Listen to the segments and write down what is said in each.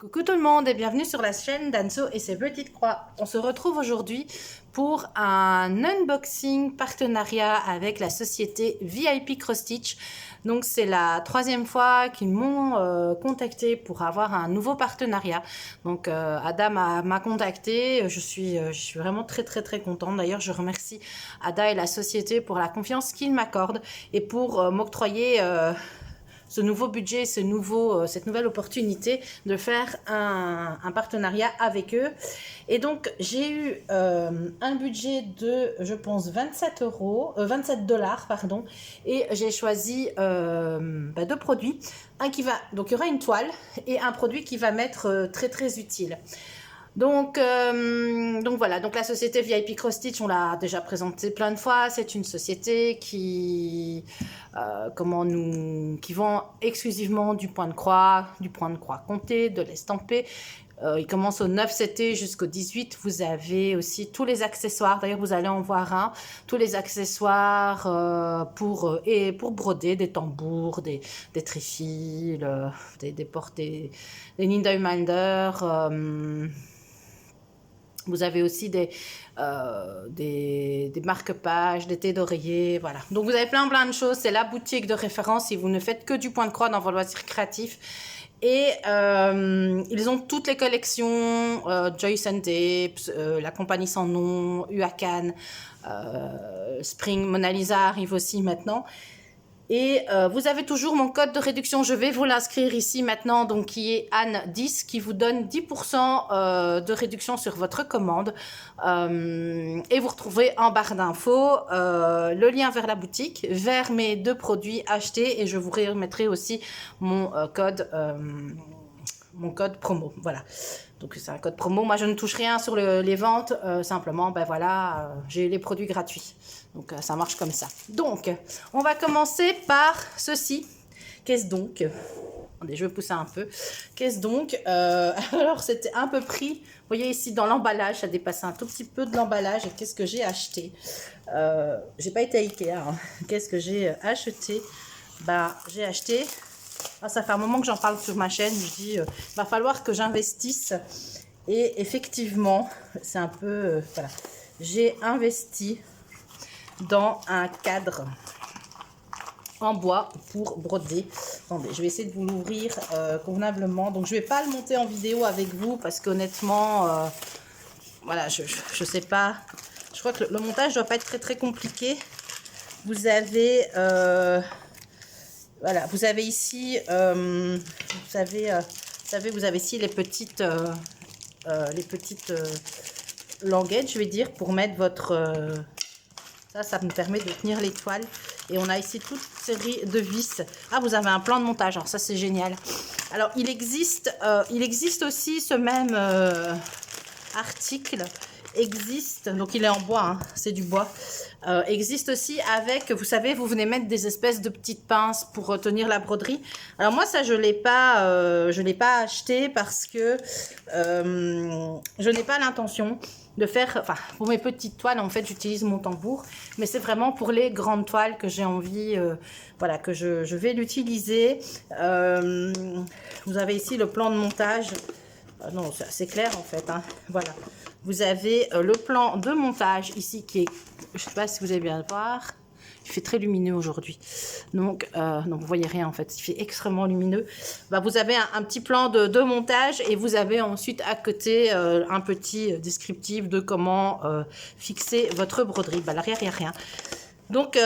Coucou tout le monde et bienvenue sur la chaîne d'Anso et ses petites croix. On se retrouve aujourd'hui pour un unboxing partenariat avec la société VIP Cross Stitch. Donc c'est la troisième fois qu'ils m'ont contacté pour avoir un nouveau partenariat. Donc Ada m'a contacté, je suis vraiment très contente. D'ailleurs je remercie Ada et la société pour la confiance qu'ils m'accordent et pour m'octroyer ce nouveau budget, cette nouvelle opportunité de faire un partenariat avec eux. Et donc, j'ai eu un budget de, je pense, 27 $, pardon, et j'ai choisi deux produits. Donc, il y aura une toile et un produit qui va m'être très utile. Donc voilà, donc la société VIP Cross Stitch, on l'a déjà présenté plein de fois. C'est une société qui vend exclusivement du point de croix compté, de l'estampé. Il commence au 9 CT jusqu'au 18. Vous avez aussi tous les accessoires. D'ailleurs, vous allez en voir un. Tous les accessoires pour broder, des tambours, des trifils, des portées, des Ninja Minder. Vous avez aussi des marque-pages, des thés d'oreiller, voilà. Donc, vous avez plein de choses. C'est la boutique de référence si vous ne faites que du point de croix dans vos loisirs créatifs. Et ils ont toutes les collections, Joyce and Tapes, La Compagnie Sans Nom, Huacan, Spring, Mona Lisa arrive aussi maintenant. Et vous avez toujours mon code de réduction, je vais vous l'inscrire ici maintenant, donc qui est Anne10, qui vous donne 10% de réduction sur votre commande. Et vous retrouvez en barre d'infos le lien vers la boutique, vers mes deux produits achetés, et je vous remettrai aussi mon code promo, voilà. Donc c'est un code promo, moi je ne touche rien sur les ventes, simplement ben voilà, j'ai les produits gratuits, donc ça marche comme ça. Donc on va commencer par ceci. Qu'est-ce donc? Attendez, je vais pousser un peu. Qu'est-ce donc? Alors c'était un peu pris, vous voyez ici dans l'emballage, ça dépasse un tout petit peu de l'emballage. Et qu'est-ce que j'ai acheté? J'ai pas été à Ikea, hein. Qu'est-ce que j'ai acheté? Bah j'ai acheté... Ah, ça fait un moment que j'en parle sur ma chaîne, je dis va falloir que j'investisse, et effectivement c'est un peu voilà, j'ai investi dans un cadre en bois pour broder. Attendez, je vais essayer de vous l'ouvrir convenablement. Donc je vais pas le monter en vidéo avec vous parce qu'honnêtement voilà, je sais pas, je crois que le montage doit pas être très compliqué. Vous avez voilà, vous avez ici, vous avez ici les petites languettes, je vais dire, pour mettre votre... ça me permet de tenir les toiles. Et on a ici toute série de vis. Ah, vous avez un plan de montage, alors ça c'est génial. Alors, il existe aussi ce même article. Existe, donc il est en bois, hein, c'est du bois. Existe aussi avec, vous savez, vous venez mettre des espèces de petites pinces pour retenir la broderie. Alors moi ça je l'ai pas acheté parce que je n'ai pas l'intention de faire, enfin pour mes petites toiles en fait j'utilise mon tambour, mais c'est vraiment pour les grandes toiles que j'ai envie, voilà, que je vais l'utiliser. Vous avez ici le plan de montage. Non, c'est clair en fait, hein. Voilà. Vous avez le plan de montage ici qui est, je ne sais pas si vous allez bien voir, il fait très lumineux aujourd'hui. Donc vous voyez rien en fait, il fait extrêmement lumineux. Bah, vous avez un petit plan de montage et vous avez ensuite à côté un petit descriptif de comment fixer votre broderie. Bah, à l'arrière, il n'y a rien. Donc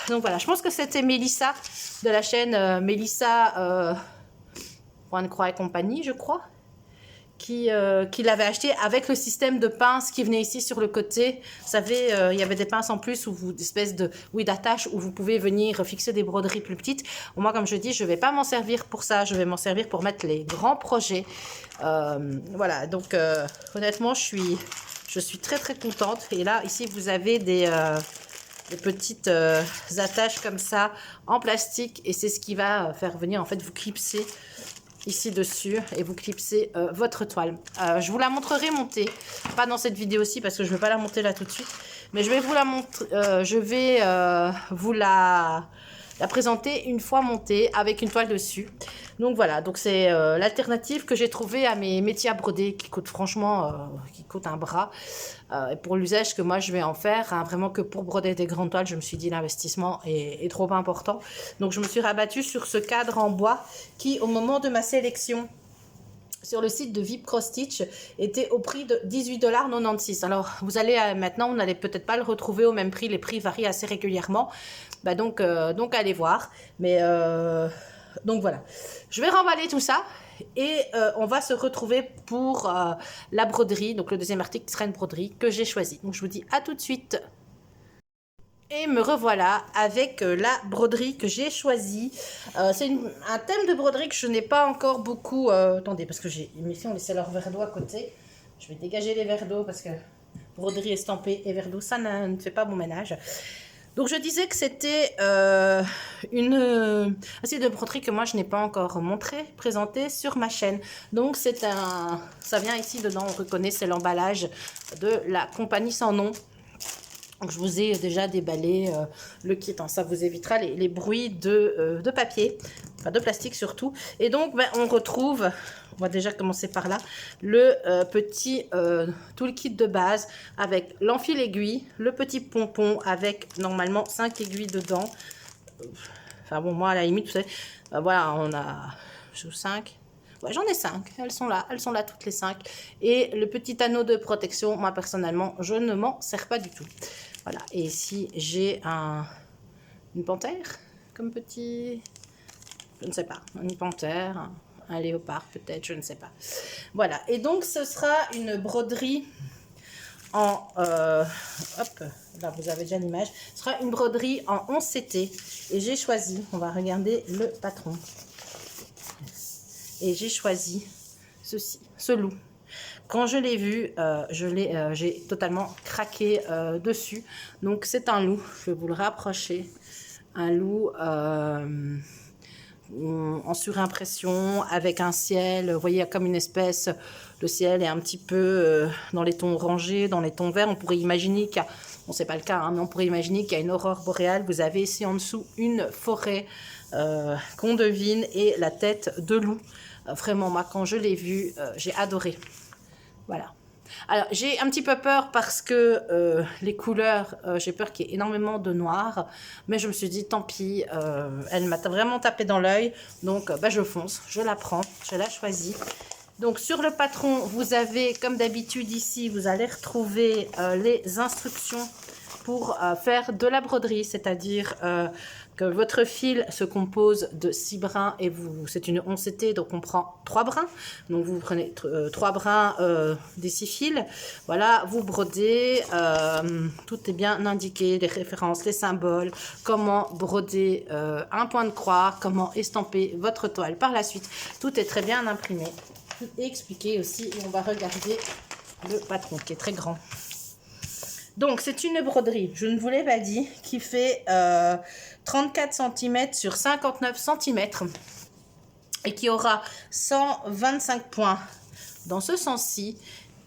voilà, je pense que c'était Mélissa de la chaîne Mélissa Point de Croix et compagnie, je crois, qui l'avait acheté avec le système de pinces qui venait ici sur le côté. Vous savez, il y avait des pinces en plus, d'attache, où vous pouvez venir fixer des broderies plus petites. Moi, comme je dis, je ne vais pas m'en servir pour ça. Je vais m'en servir pour mettre les grands projets. Voilà, donc honnêtement, je suis très contente. Et là, ici, vous avez des petites attaches comme ça en plastique. Et c'est ce qui va faire venir, en fait, vous clipser ici dessus et vous clipsez votre toile. Je vous la montrerai montée, pas dans cette vidéo-ci parce que je ne vais pas la monter là tout de suite, mais je vais vous la montrer, je vais vous la présenter une fois montée avec une toile dessus. Donc voilà, donc c'est l'alternative que j'ai trouvée à mes métiers à broder qui coûtent franchement, qui coûtent un bras. Et pour l'usage que moi je vais en faire, hein, vraiment que pour broder des grandes toiles, je me suis dit l'investissement est trop important. Donc je me suis rabattue sur ce cadre en bois qui, au moment de ma sélection sur le site de VIP Cross Stitch, était au prix de 18,96 $. Alors vous allez maintenant, vous n'allez peut-être pas le retrouver au même prix, les prix varient assez régulièrement. Bah donc allez voir. Mais donc voilà, je vais remballer tout ça et on va se retrouver pour la broderie. Donc le deuxième article sera une broderie que j'ai choisie. Donc je vous dis à tout de suite. Et me revoilà avec la broderie que j'ai choisie. C'est un thème de broderie que je n'ai pas encore beaucoup... attendez, parce que mes filles ont laissé leur verre d'eau à côté. Je vais dégager les verres d'eau parce que broderie estampée et verre d'eau, ça ne fait pas bon ménage. Donc je disais que c'était une série de broderie que moi je n'ai pas encore présentée sur ma chaîne. Donc ça vient ici dedans, on reconnaît, c'est l'emballage de la compagnie sans nom. Donc je vous ai déjà déballé le kit, hein. Ça vous évitera les bruits de papier, enfin de plastique surtout. Et donc on retrouve, on va déjà commencer par là, le petit toolkit de base avec l'enfil aiguille, le petit pompon avec normalement 5 aiguilles dedans. Enfin bon, moi à la limite, vous savez, voilà, on a 5. Ouais, j'en ai 5, elles sont là toutes les 5. Et le petit anneau de protection, moi personnellement, je ne m'en sers pas du tout. Voilà, et ici j'ai une panthère comme petit, je ne sais pas, une panthère, un léopard peut-être, je ne sais pas. Voilà, et donc ce sera une broderie en, hop, là vous avez déjà l'image, ce sera une broderie en 11 CT. Et j'ai choisi, on va regarder le patron. Et j'ai choisi ce loup. Quand je l'ai vu, j'ai totalement craqué dessus. Donc c'est un loup, je vais vous le rapprocher. Un loup en surimpression avec un ciel, vous voyez, comme une espèce, le ciel est un petit peu dans les tons orangés, dans les tons verts. On pourrait imaginer qu'il y a, bon c'est pas le cas, hein, mais on pourrait imaginer qu'il y a une aurore boréale. Vous avez ici en dessous une forêt qu'on devine et la tête de loup. Vraiment, moi, quand je l'ai vu, j'ai adoré. Voilà. Alors, j'ai un petit peu peur parce que les couleurs, j'ai peur qu'il y ait énormément de noir. Mais je me suis dit, tant pis, elle m'a vraiment tapé dans l'œil. Donc, je fonce, je la prends, je la choisis. Donc, sur le patron, vous avez, comme d'habitude ici, vous allez retrouver les instructions pour faire de la broderie, c'est-à-dire que votre fil se compose de 6 brins et c'est une 11 CT, donc on prend 3 brins. Donc vous prenez 3 brins des 6 fils. Voilà, vous brodez, tout est bien indiqué, les références, les symboles, comment broder un point de croix, comment estamper votre toile par la suite. Tout est très bien imprimé et expliqué aussi. Et on va regarder le patron qui est très grand. Donc, c'est une broderie, je ne vous l'ai pas dit, qui fait 34 cm sur 59 cm et qui aura 125 points dans ce sens-ci.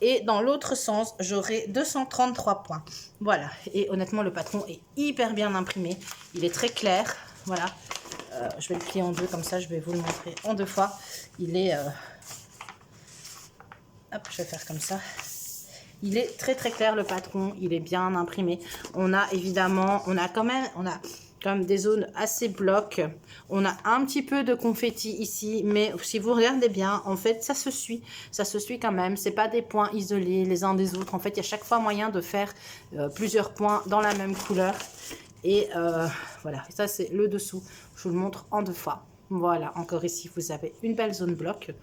Et dans l'autre sens, j'aurai 233 points. Voilà. Et honnêtement, le patron est hyper bien imprimé. Il est très clair. Voilà. Je vais le plier en deux, comme ça, je vais vous le montrer en 2 fois. Il est... Hop, je vais faire comme ça. Il est très très clair le patron, il est bien imprimé. On a évidemment, on a quand même des zones assez blocs. On a un petit peu de confetti ici, mais si vous regardez bien, en fait, ça se suit quand même. C'est pas des points isolés les uns des autres. En fait, il y a chaque fois moyen de faire plusieurs points dans la même couleur. Et voilà, et ça c'est le dessous. Je vous le montre en 2 fois. Voilà, encore ici, vous avez une belle zone bloc.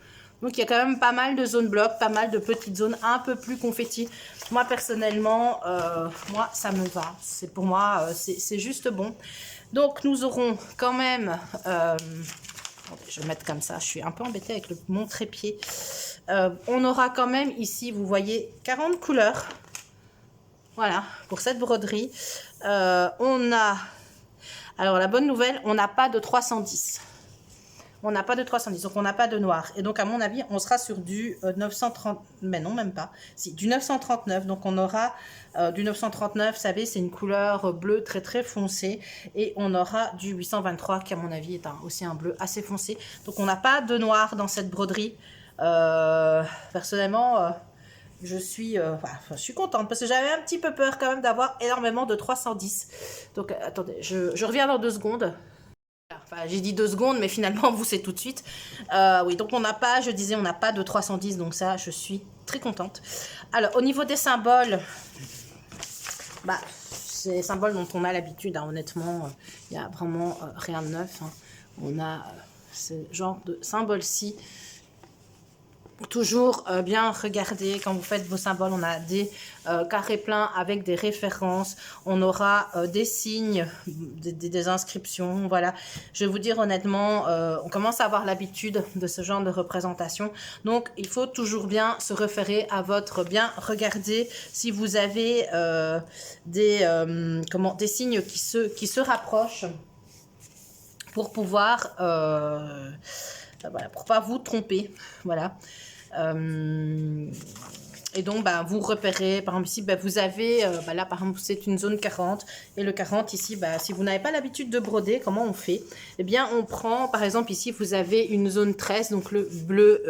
Donc, il y a quand même pas mal de zones blocs, pas mal de petites zones un peu plus confetti. Moi, personnellement, moi, ça me va. Pour moi, c'est juste bon. Donc, nous aurons quand même... je vais mettre comme ça. Je suis un peu embêtée avec mon trépied. On aura quand même ici, vous voyez, 40 couleurs. Voilà, pour cette broderie. On a... Alors, la bonne nouvelle, on n'a pas de 310. on n'a pas de 310, donc on n'a pas de noir. Et donc, à mon avis, on sera sur du 930, mais non, même pas. Si, du 939, donc on aura du 939, vous savez, c'est une couleur bleue très très foncée. Et on aura du 823, qui à mon avis est aussi un bleu assez foncé. Donc, on n'a pas de noir dans cette broderie. Personnellement... je suis contente parce que j'avais un petit peu peur quand même d'avoir énormément de 310. Donc, attendez, je reviens dans 2 secondes. Enfin, j'ai dit 2 secondes, mais finalement, vous, c'est tout de suite. Oui, donc on n'a pas, je disais, on n'a pas de 310, donc ça, je suis très contente. Alors, au niveau des symboles, bah, c'est des symboles dont on a l'habitude, hein, honnêtement, il n'y a vraiment rien de neuf. Hein. On a ce genre de symbole-ci. Toujours bien regarder quand vous faites vos symboles, on a des carrés pleins avec des références, on aura des signes, des inscriptions, voilà. Je vais vous dire honnêtement, on commence à avoir l'habitude de ce genre de représentation, donc il faut toujours bien se référer à bien regarder si vous avez des signes qui se rapprochent pour pouvoir... voilà, pour pas vous tromper, voilà. Et donc, bah, vous repérez, par exemple ici, bah, vous avez, là par exemple, c'est une zone 40, et le 40 ici, bah, si vous n'avez pas l'habitude de broder, comment on fait? Eh bien, on prend, par exemple ici, vous avez une zone 13, donc le bleu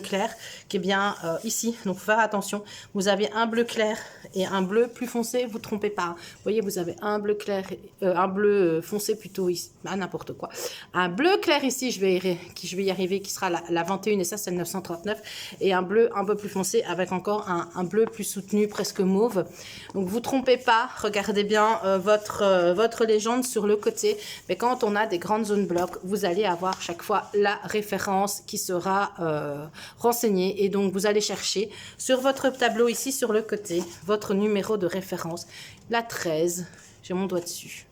clair, qui est bien ici, donc faut faire attention, vous avez un bleu clair et un bleu plus foncé, vous ne trompez pas, vous voyez, vous avez un bleu clair, un bleu foncé plutôt ici, n'importe quoi, un bleu clair ici, je vais y arriver, qui sera la 21, et ça c'est le 939, et un bleu un peu plus foncé avec encore un bleu plus soutenu, presque mauve. Donc vous trompez pas, regardez bien votre légende sur le côté. Mais quand on a des grandes zones blocs, vous allez avoir chaque fois la référence qui sera renseignée. Et donc vous allez chercher sur votre tableau ici sur le côté, votre numéro de référence, la 13, j'ai mon doigt dessus.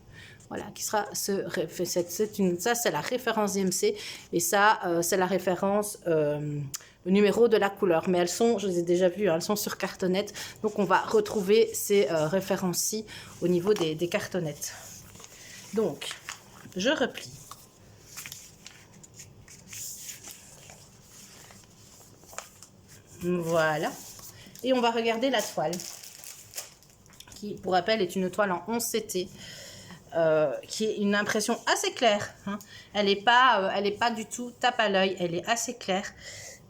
Voilà, qui sera ça c'est la référence IMC et ça c'est la référence le numéro de la couleur, mais elles sont, je les ai déjà vues, hein, elles sont sur cartonnettes, donc on va retrouver ces références-ci au niveau des cartonnettes. Donc, je replie. Voilà, et on va regarder la toile, qui, pour rappel, est une toile en 11 CT. Qui est une impression assez claire. Hein. Elle n'est pas du tout tape à l'œil, elle est assez claire.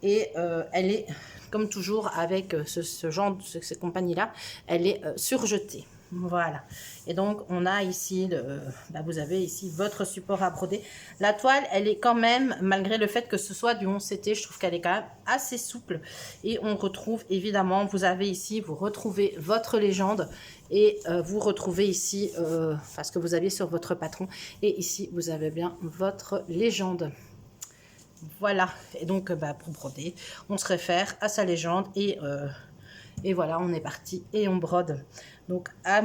Et elle est, comme toujours avec ce genre de ces compagnies-là, elle est surjetée. Voilà. Et donc, on a ici, vous avez ici votre support à broder. La toile, elle est quand même, malgré le fait que ce soit du 11 CT, je trouve qu'elle est quand même assez souple. Et on retrouve, évidemment, vous avez ici, vous retrouvez votre légende. Et vous retrouvez ici, ce que vous aviez sur votre patron. Et ici, vous avez bien votre légende. Voilà, et donc pour broder, on se réfère à sa légende et voilà, on est parti et on brode. Donc à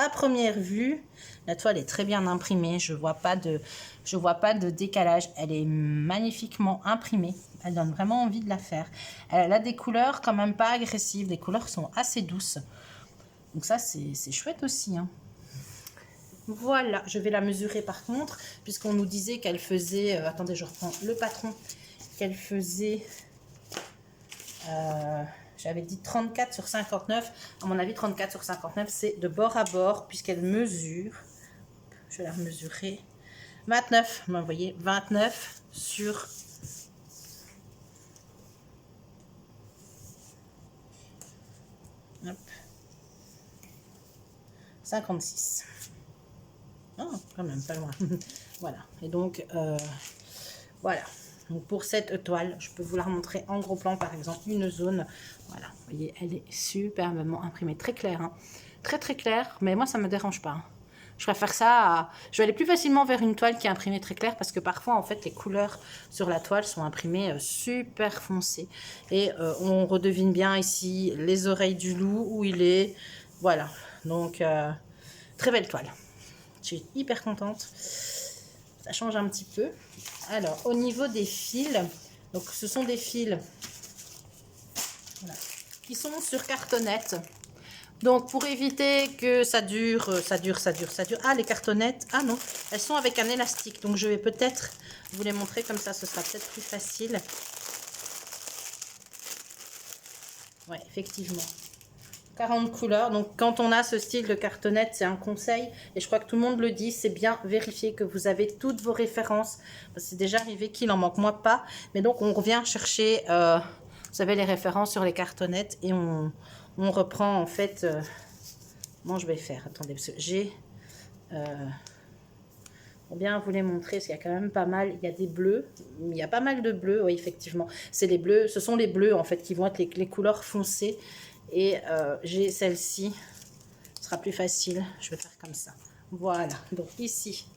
première vue, la toile est très bien imprimée, je vois pas de décalage, elle est magnifiquement imprimée, elle donne vraiment envie de la faire. Elle a des couleurs quand même pas agressives, les couleurs sont assez douces, donc ça c'est chouette aussi, hein. Voilà, je vais la mesurer par contre, puisqu'on nous disait qu'elle faisait... attendez, je reprends le patron. Qu'elle faisait... j'avais dit 34 sur 59. À mon avis, 34 sur 59, c'est de bord à bord, puisqu'elle mesure... Je vais la mesurer. 29, vous voyez, 29 sur... Hop. 56. Oh, quand même, pas loin. Voilà. Et donc, voilà. Donc, pour cette toile, je peux vous la remontrer en gros plan, par exemple, une zone. Voilà. Vous voyez, elle est superbement imprimée. Très claire, hein. Très, très claire. Mais moi, ça ne me dérange pas. Hein. Je préfère ça Je vais aller plus facilement vers une toile qui est imprimée très claire parce que parfois, en fait, les couleurs sur la toile sont imprimées super foncées. Et on redevine bien ici les oreilles du loup, où il est. Voilà. Donc, très belle toile. Je suis hyper contente. Ça change un petit peu. Alors, au niveau des fils, donc ce sont des fils voilà, qui sont sur cartonnette. Donc, pour éviter que ça dure. Ah, les cartonnettes. Ah non, elles sont avec un élastique. Donc, je vais peut-être vous les montrer comme ça. Ce sera peut-être plus facile. Ouais, effectivement. 40 couleurs. Donc, quand on a ce style de cartonnette, c'est un conseil. Et je crois que tout le monde le dit. C'est bien vérifier que vous avez toutes vos références. C'est déjà arrivé qu'il en manque, moi pas. Mais donc, on revient chercher, vous savez, les références sur les cartonnettes. Et on reprend, en fait... Comment je vais faire? Attendez, parce que j'ai... pour bien vous les montrer, parce qu'il y a quand même pas mal... Il y a des bleus. Il y a pas mal de bleus, oui, effectivement. C'est les bleus. Ce sont les bleus, en fait, qui vont être les couleurs foncées. Et j'ai celle-ci, ce sera plus facile, je vais faire comme ça. Voilà, donc ici,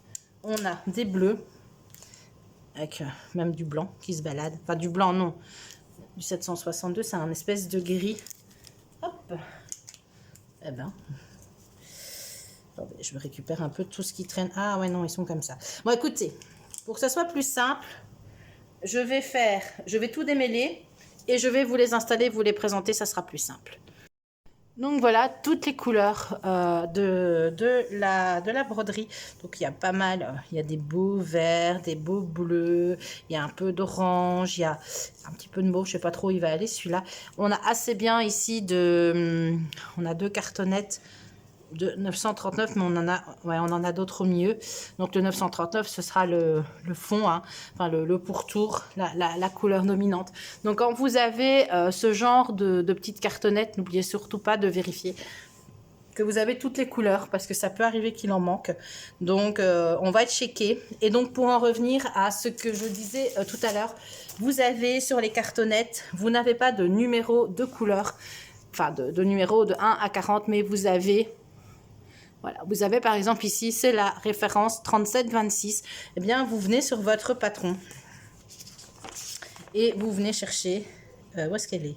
on a des bleus, avec même du blanc qui se balade. Enfin, du blanc, non, du 762, c'est un espèce de gris. Hop, eh ben, attendez, je récupère un peu tout ce qui traîne. Ah ouais, non, ils sont comme ça. Bon, écoutez, pour que ça soit plus simple, je vais tout démêler et je vais vous les installer, vous les présenter, ça sera plus simple. Donc voilà, toutes les couleurs de la broderie. Donc il y a pas mal, il y a des beaux verts, des beaux bleus, il y a un peu d'orange, il y a un petit peu de mauve, je sais pas trop où il va aller celui-là. On a assez bien ici on a 2 cartonnettes de 939, mais on en a d'autres au milieu. Donc le 939, ce sera le fond, hein, enfin le pourtour, la couleur dominante. Donc quand vous avez ce genre de petites cartonnettes, n'oubliez surtout pas de vérifier que vous avez toutes les couleurs, parce que ça peut arriver qu'il en manque. Donc on va être checké. Et donc pour en revenir à ce que je disais tout à l'heure, vous avez sur les cartonnettes, vous n'avez pas de numéro de couleur, enfin de numéro de 1 à 40, mais vous avez... Voilà, vous avez par exemple ici, c'est la référence 3726. Eh bien, vous venez sur votre patron et vous venez chercher, où est-ce qu'elle est?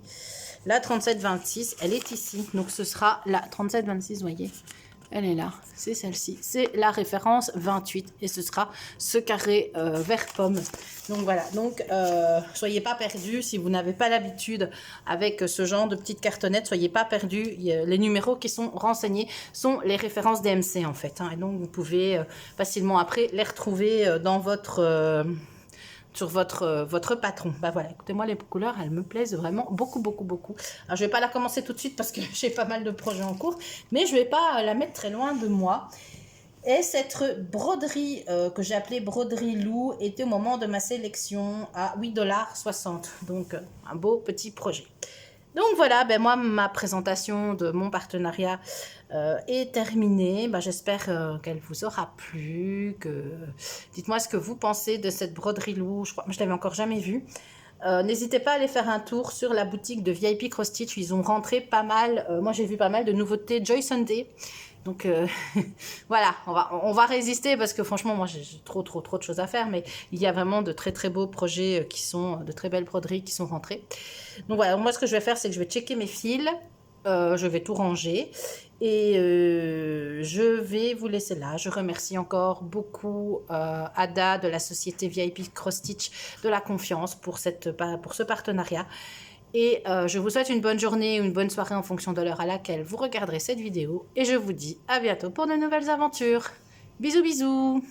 La 3726, elle est ici. Donc, ce sera la 3726, vous voyez, elle est là, c'est celle-ci. C'est la référence 28 et ce sera ce carré vert pomme. Donc voilà, donc soyez pas perdus si vous n'avez pas l'habitude avec ce genre de petites cartonnettes, soyez pas perdus. Les numéros qui sont renseignés sont les références DMC en fait, hein, et donc vous pouvez facilement après les retrouver dans votre... sur votre patron. Bah voilà, écoutez-moi, les couleurs, elles me plaisent vraiment beaucoup, beaucoup, beaucoup. Alors, je vais pas la commencer tout de suite parce que j'ai pas mal de projets en cours, mais je vais pas la mettre très loin de moi. Et cette broderie que j'ai appelée broderie loup était au moment de ma sélection à 8,60 $. Donc, un beau petit projet. Donc voilà, ben moi, ma présentation de mon partenariat est terminée. Ben, j'espère qu'elle vous aura plu. Dites-moi ce que vous pensez de cette broderie loup. Je crois que je ne l'avais encore jamais vue. N'hésitez pas à aller faire un tour sur la boutique de VIP Cross Stitch. Ils ont rentré pas mal, moi j'ai vu pas mal de nouveautés Joy Sunday. Donc voilà, on va résister parce que franchement, moi j'ai trop de choses à faire. Mais il y a vraiment de très beaux projets qui sont, de très belles broderies qui sont rentrées. Donc voilà, moi ce que je vais faire, c'est que je vais checker mes fils. Je vais tout ranger et je vais vous laisser là. Je remercie encore beaucoup Ada de la société VIP Cross Stitch de la confiance pour ce partenariat. Et je vous souhaite une bonne journée ou une bonne soirée en fonction de l'heure à laquelle vous regarderez cette vidéo. Et je vous dis à bientôt pour de nouvelles aventures. Bisous bisous.